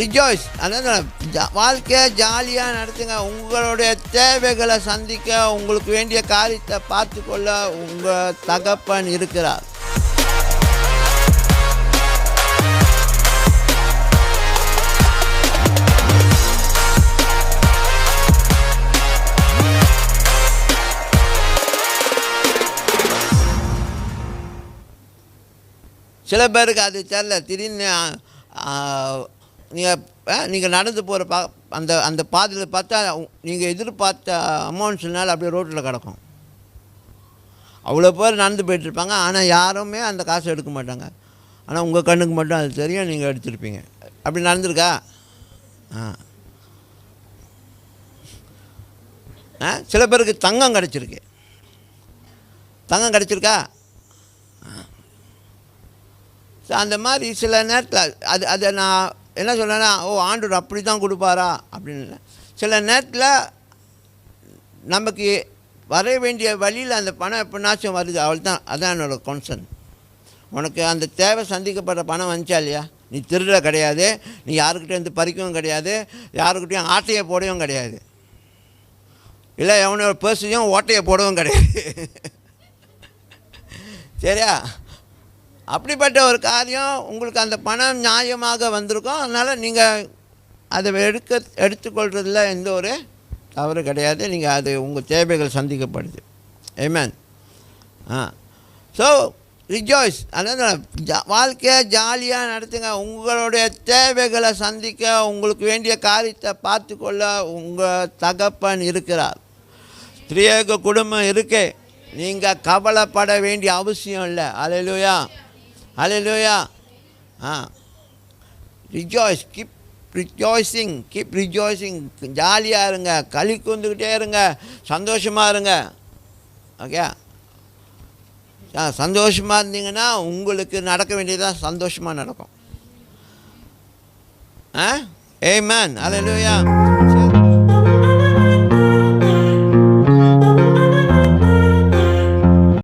Rejoice. அதாவது வாழ்க்கையை ஜாலியாக நடத்துங்க. உங்களுடைய தேவைகளை சந்திக்க, உங்களுக்கு வேண்டிய காரியத்தை பார்த்துக்கொள்ள உங்கள் தகப்பன் இருக்கிறார். சில பேருக்கு அது தெரியல. திடீர்னு நீங்கள் நடந்து போகிற அந்த பாதையில் பார்த்தா நீங்கள் எதிர்பார்த்த அமௌண்ட்ஸ்னால அப்படியே ரோட்டில் கிடக்கும். அவ்வளோ பேர் நடந்து போயிட்டுருப்பாங்க, ஆனால் யாருமே அந்த காசை எடுக்க மாட்டாங்க. ஆனால் உங்கள் கண்ணுக்கு மட்டும் அது தெரியும், நீங்கள் எடுத்துருப்பீங்க. அப்படி நடந்திருக்கா? சில பேருக்கு தங்கம் கிடச்சிருக்கு. தங்கம் கிடச்சிருக்கா? ஸோ அந்த மாதிரி சில நேரத்தில் அதை நான் என்ன சொல்கிறேன்னா, ஆண்டவர் அப்படி தான் கொடுப்பாரா அப்படின்னு. சில நேரத்தில் நமக்கு வர வேண்டிய வழியில் அந்த பணம் எப்படினாச்சும் வருது, அவள் தான். அதான் என்னோடய கான்சர்ன். உனக்கு அந்த தேவை சந்திக்கப்படுற பணம் வந்துச்சா இல்லையா? நீ திருட கிடையாது, நீ யாருக்கிட்டேருந்து பறிக்கவும் கிடையாது, யாருக்கிட்டையும் ஆட்டையை போடவும் கிடையாது, இல்லை எவனோட பர்ஸையும் ஓட்டையை போடவும் கிடையாது. சரியா? அப்படிப்பட்ட ஒரு காரியம் உங்களுக்கு அந்த பணம் நியாயமாக வந்திருக்கும். அதனால் நீங்கள் அதை எடுத்துக்கொள்கிறதுல எந்த ஒரு தவறு கிடையாது. நீங்கள் அது உங்கள் தேவைகள் சந்திக்கப்படுது. ஆமென். So rejoice. அதாவது வாழ்க்கையை ஜாலியாக நடத்துங்க. உங்களுடைய தேவைகளை சந்திக்க, உங்களுக்கு வேண்டிய காரியத்தை பார்த்துக்கொள்ள உங்கள் தகப்பன் இருக்கிறார். திரியேக குடும்பம் இருக்கு, நீங்கள் கவலைப்பட வேண்டிய அவசியம் இல்லை. Alleluia, alleluia. Rejoice, keep rejoicing. ஜாலியாக இருங்க, களி கூந்துக்கிட்டே இருங்க, சந்தோஷமாக இருங்க. ஓகே, சந்தோஷமாக இருந்தீங்கன்னா உங்களுக்கு நடக்க வேண்டியதான் சந்தோஷமாக நடக்கும். ஆமென், அல்லேலூயா.